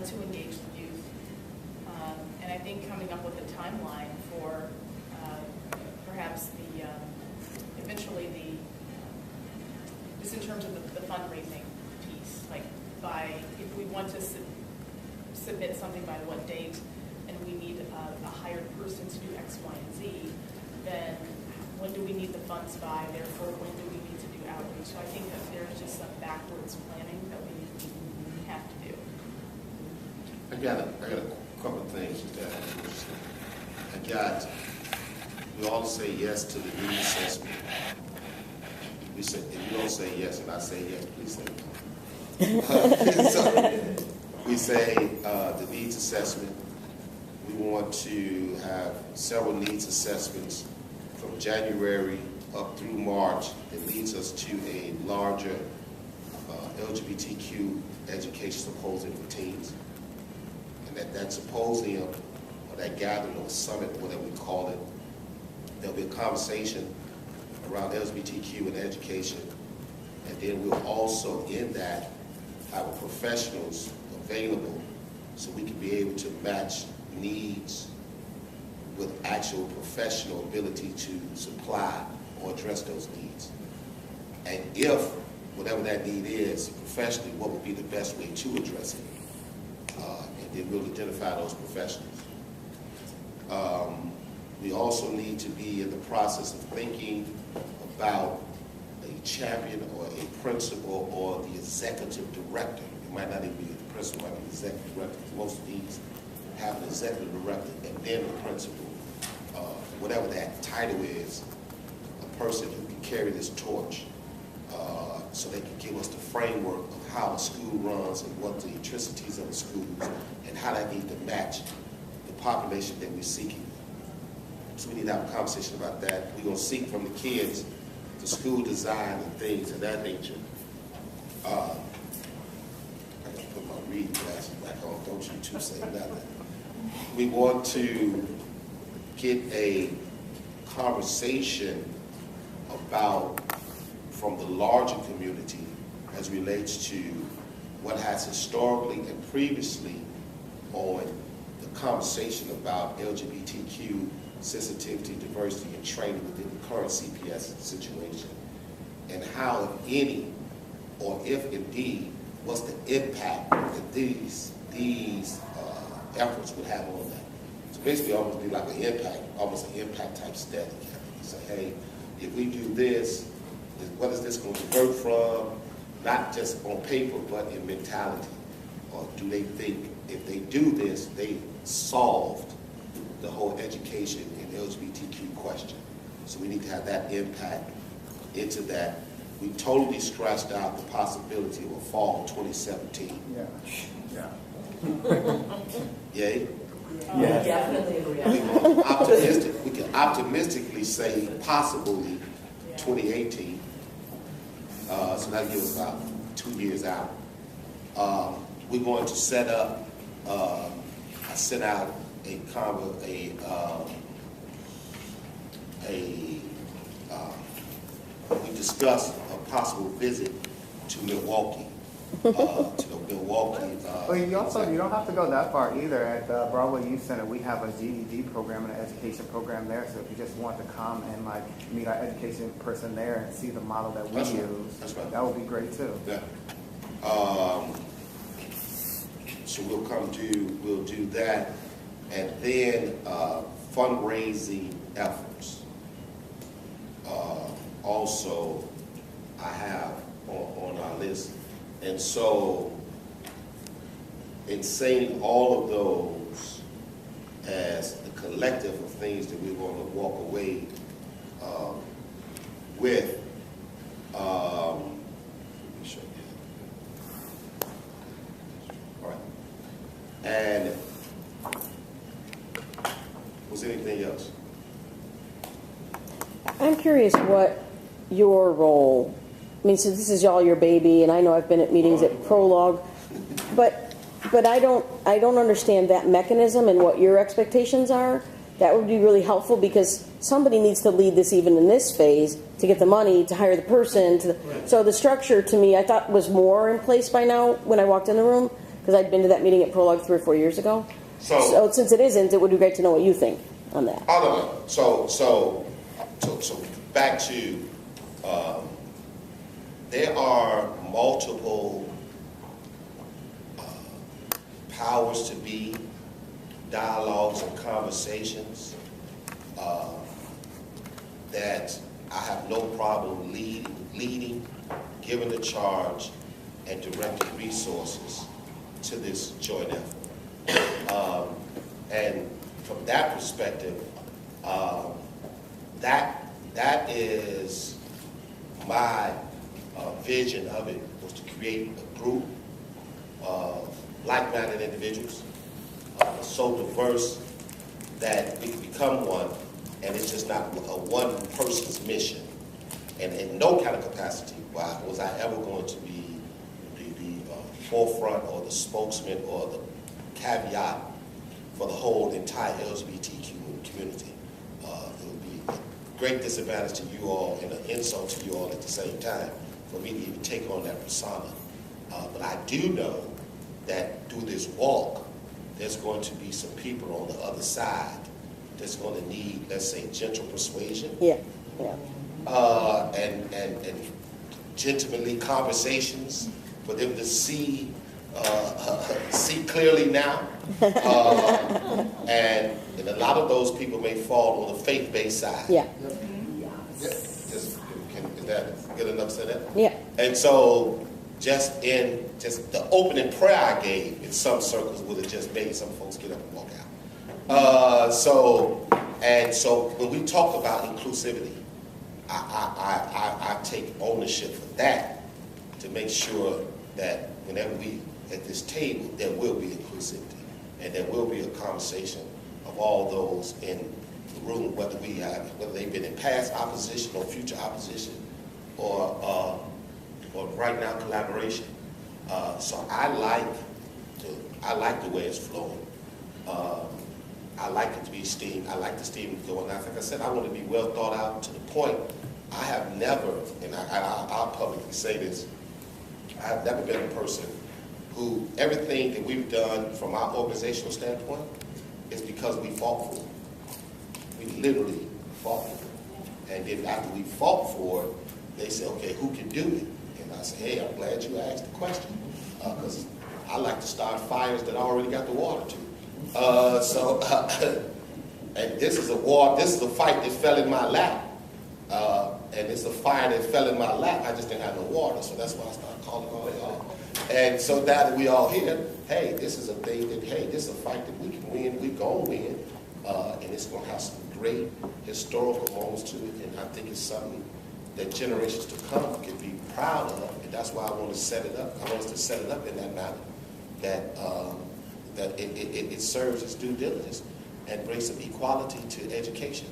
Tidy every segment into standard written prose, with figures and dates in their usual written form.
to engage the youth. And I think coming up with a timeline for perhaps eventually just in terms of the fundraising piece, like if we want to submit something by what date and we need a hired person to do X, Y, and Z, then when do we need the funds by? Therefore, when do we need to do outreach? So I think that there's just some backwards planning that we have to do. I got a couple of things that we all say yes to the need assessment. We say, if you don't say yes and I say yes, please say no. So, we say the needs assessment. We want to have several needs assessments from January up through March that leads us to a larger LGBTQ education symposium for teens. And that symposium or that gathering or summit, whatever we call it, there'll be a conversation around LGBTQ and education. And then we'll also, in that, have professionals available so we can be able to match needs with actual professional ability to supply or address those needs. And if whatever that need is, professionally, what would be the best way to address it? And then we'll identify those professionals. We also need to be in the process of thinking about a champion or a principal or the executive director. It might not even be the principal, it might be the executive director, because most of these have an executive director and then the principal. Whatever that title is, a person who can carry this torch so they can give us the framework of how the school runs and what the intricacies of the schools and how that needs to match the population that we're seeking. So we need to have a conversation about that. We're going to seek from the kids the school design and things of that nature. I can put my reading glasses back on. Don't you two say nothing. We want to get a conversation about from the larger community as relates to what has historically and previously on the conversation about LGBTQ sensitivity, diversity, and training within the current CPS situation, and how, if any, or if indeed, what's the impact that these efforts would have on that. So basically, almost be like almost an impact type study. You say, hey, if we do this, what is this going to divert from? Not just on paper, but in mentality. Or do they think if they do this, they solved the whole education and LGBTQ question? So we need to have that impact into that. We totally scratched out the possibility of a fall 2017. Yeah. Yay? Yeah, definitely agree. We can optimistically say possibly 2018. So that gives us about 2 years out. We're going to set up. I sent out we discussed a possible visit to Milwaukee. To the Milwaukee. Well, you don't have to go that far either. At Broadway Youth Center, we have a GED program and an education program there. So if you just want to come and meet our education person there and see the model that we use, that would be great too. Yeah. So we'll do that, and then fundraising efforts. Also, I have on our list. And so, in saying all of those as the collective of things that we're going to walk away with, let me show you. All right. And was there anything else? I'm curious what your role. I mean, so this is all your baby, and I know I've been at meetings at Prologue, but I don't understand that mechanism and what your expectations are. That would be really helpful because somebody needs to lead this even in this phase to get the money to hire the person. So the structure to me, I thought was more in place by now when I walked in the room because I'd been to that meeting at Prologue 3 or 4 years ago. So since it isn't, it would be great to know what you think on that. I don't know. So back to, there are multiple powers to be, dialogues and conversations that I have no problem leading, giving the charge, and directing resources to this joint effort. And from that perspective, that is my vision of it, was to create a group of like-minded individuals, so diverse that we can become one, and it's just not a one person's mission. And in no kind of capacity was I ever going to be the forefront or the spokesman or the caveat for the whole entire LGBTQ community. It would be a great disadvantage to you all and an insult to you all at the same time for me to even take on that persona. But I do know that through this walk, there's going to be some people on the other side that's going to need, let's say, gentle persuasion. Yeah. And gentlemanly conversations for them to see clearly now. And a lot of those people may fall on the faith-based side. Yeah. Is that good enough to say that? Yeah. And so just the opening prayer I gave in some circles would have just made some folks get up and walk out. So when we talk about inclusivity, I take ownership for that to make sure that whenever we at this table, there will be inclusivity and there will be a conversation of all those in the room, whether they've been in past opposition or future opposition or right now collaboration. So I like the way it's flowing. I like it to be steam. I like the steam going. Like I said, I want to be well thought out to the point. I have never, and I'll publicly say this, I have never been a person who everything that we've done from our organizational standpoint is because we fought for it. We literally fought for it. And then after we fought for it, they said, okay, who can do it? And I said, hey, I'm glad you asked the question, because I like to start fires that I already got the water to. And this is a fight that fell in my lap. And it's a fire that fell in my lap. I just didn't have no water, so that's why I started calling all y'all. And so now that we all here, hey, this is a thing that, hey, this is a fight that we can win, we gonna win. And it's gonna have some great historical moments to it, and I think it's something that generations to come can be proud of, and that's why I want to set it up. I want us to set it up in that manner, that it serves its due diligence and brings some equality to education,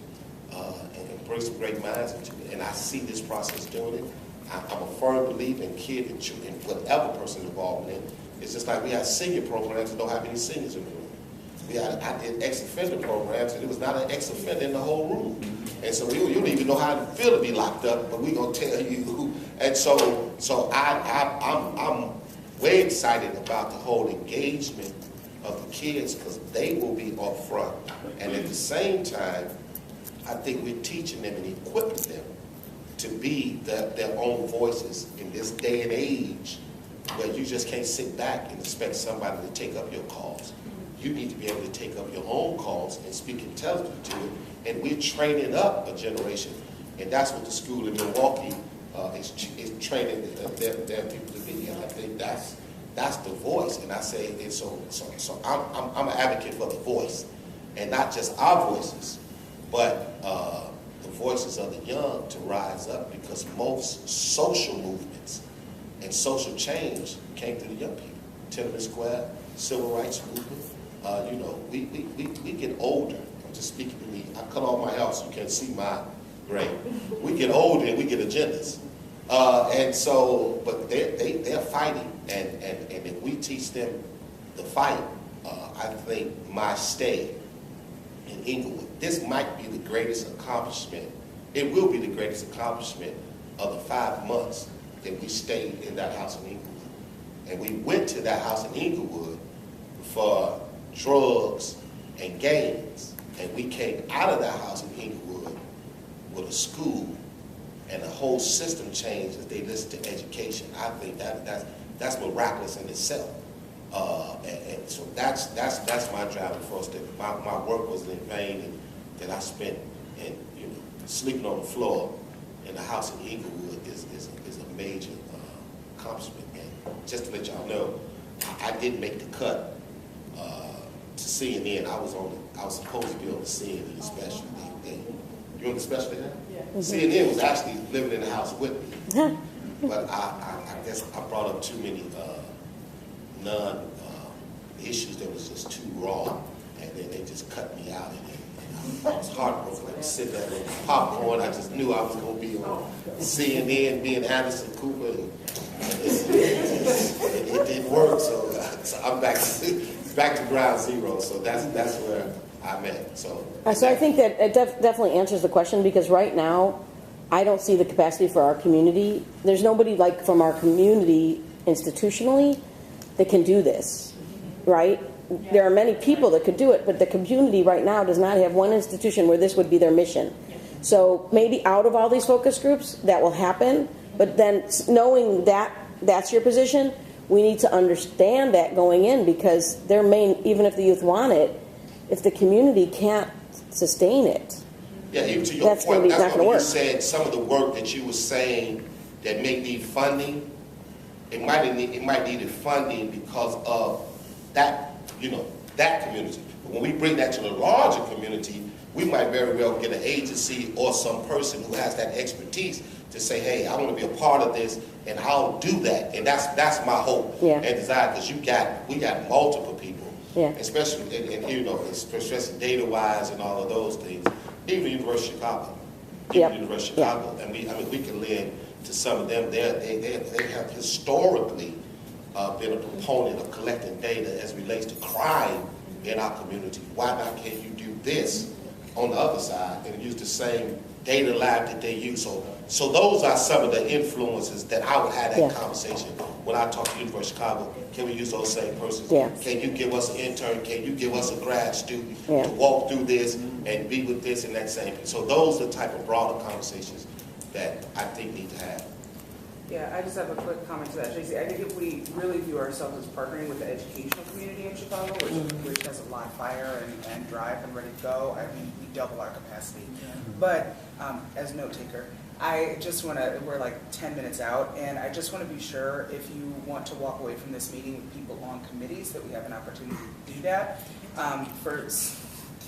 and brings some great minds into it. And I see this process doing it. I'm a firm believer in kid and children, whatever person involved in it. It's just like we have senior programs that don't have any seniors in the room. I did ex-offender programs, and there was not an ex-offender in the whole room. And so you don't even know how it feel to be locked up, but we're going to tell you who. And so I'm way excited about the whole engagement of the kids, because they will be up front. And at the same time, I think we're teaching them and equipping them to be their own voices in this day and age where you just can't sit back and expect somebody to take up your cause. You need to be able to take up your own cause and speak intelligently to it. And we're training up a generation, and that's what the school in Milwaukee is training their people to be. And I think that's the voice. And I say, and so I'm an advocate for the voice, and not just our voices, but the voices of the young to rise up, because most social movements and social change came through the young people. Tiananmen Square, civil rights movement. We get older. I'm just speaking to me. I cut off my hair so you can't see my gray. We get older and we get agendas. But they're fighting, and if we teach them the fight, I think my stay in Inglewood, this might be the greatest accomplishment. It will be the greatest accomplishment of the 5 months that we stayed in that house in Inglewood. And we went to that house in Inglewood for drugs and gangs. And we came out of that house in Inglewood with a school and the whole system changed as they listened to education. I think that's miraculous in itself. And so that's my driving force. That my work wasn't in vain, and that I spent in sleeping on the floor in the house in Inglewood is a major accomplishment. And just to let y'all know, I didn't make the cut to CNN. I was supposed to be on the CNN special. You on the special now? Yeah. CNN was actually living in the house with me, but I guess I brought up too many issues that was just too raw, and then they just cut me out. And I was heartbroken. I was sitting there with popcorn. I just knew I was going to be on CNN, being Anderson Cooper, and it didn't work. So I'm back to ground zero. So that's where I'm at. So I think that it definitely answers the question, because right now I don't see the capacity for our community. There's nobody like from our community institutionally that can do this, right? Yeah. There are many people that could do it, but the community right now does not have one institution where this would be their mission. Yeah. So maybe out of all these focus groups that will happen, but then knowing that that's your position, we need to understand that going in, because their main, even if the youth want it, if the community can't sustain it, yeah, even to your point, that's not what you work. said, some of the work that you were saying that may need funding, it might need funding because of that, that community. But when we bring that to the larger community, we might very well get an agency or some person who has that expertise to say, hey, I want to be a part of this, and I'll do that. And that's my hope and desire, because we got multiple people, especially, especially data-wise and all of those things. Even the University of Chicago, and we can lend to some of them. They have historically been a proponent of collecting data as relates to crime in our community. Why not can you do this on the other side and use the same data lab that they use? So those are some of the influences that I would have that conversation when I talk to the University of Chicago. Can we use those same persons? Yeah. Can you give us an intern? Can you give us a grad student to walk through this and be with this and that same? So those are the type of broader conversations that I think need to happen. Yeah, I just have a quick comment to that, Tracy. I think if we really view ourselves as partnering with the educational community in Chicago, which has a lot of fire and drive and ready to go, I mean, we double our capacity. But as a note taker, I just want to, we're like 10 minutes out, and I just want to be sure if you want to walk away from this meeting with people on committees that we have an opportunity to do that. First,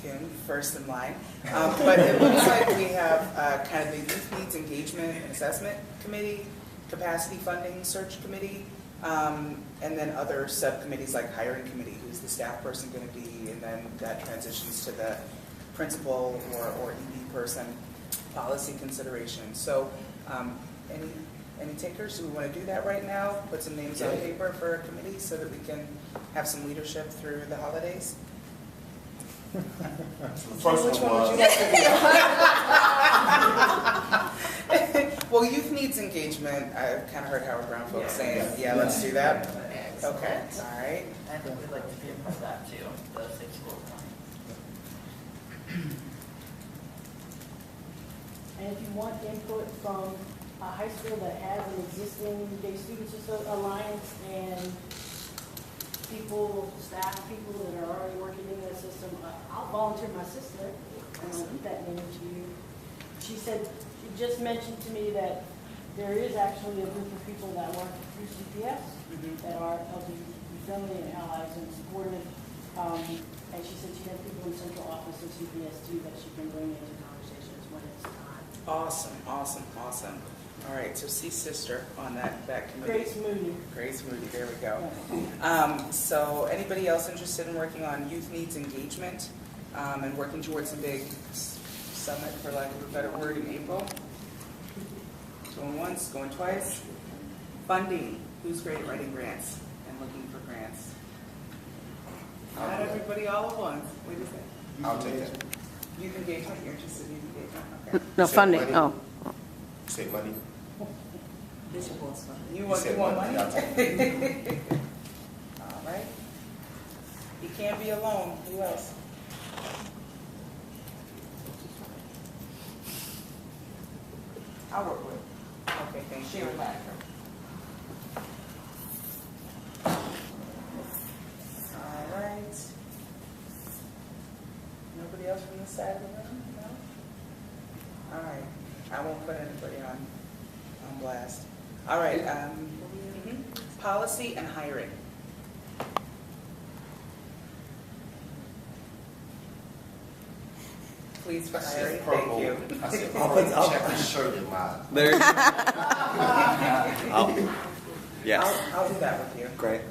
Kim, first in line. But it looks like we have kind of the Youth Needs Engagement and Assessment Committee, Capacity Funding Search Committee, and then other subcommittees like Hiring Committee, who's the staff person going to be, and then that transitions to the principal or ED person, policy consideration. So any takers? Do we want to do that right now? Put some names on paper for a committee so that we can have some leadership through the holidays? The first Which one would was... you like to do? Well, Youth Needs Engagement, I've kind of heard Howard Brown folks saying, let's do that. Okay, all right. I think we'd like to be a part of that too, the 6 school. And if you want input from a high school that has an existing Gay Students Alliance and staff people that are already working in that system, I'll volunteer my sister and I'll get that name to you. She just mentioned to me that there is actually a group of people that work through CPS that are LGBT friendly and allies and supportive. And she said she has people in central office of CPS too that she can bring into conversations when it's time. Awesome. All right, so see sister on that committee. Grace Moody, there we go. So anybody else interested in working on youth needs engagement and working towards a big summit, for lack of a better word, in April? Going once, going twice. Funding, who's great at writing grants and looking for grants? Not everybody all at once. What do you think? I'll take that. Youth engagement, you're interested in youth engagement? Okay. No, funding, Say money. Bishop wants money. You He want, said you want money. money? All right. You can't be alone. Who else? I work with Okay, thank you. Sharon Lacker. All right. Nobody else from this side of the room? No? All right. I won't put anybody on blast. All right. Policy and hiring. Please for I hiring. said Thank purple. you. I said purple, check the shirt in mine. There you go. Yes. I'll do that with you. Great.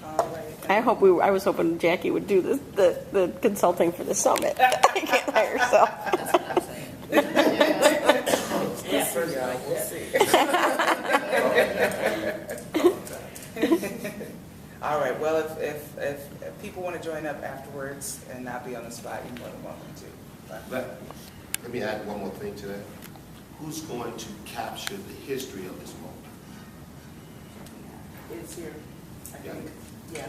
All right. I was hoping Jackie would do the consulting for the summit. I can't hire herself. That's what I'm saying. Yes, we'll see. All right, well, if people want to join up afterwards and not be on the spot, you're more than welcome to. Let me add one more thing to that. Who's going to capture the history of this moment? It's here, I Yeah. think. Yeah.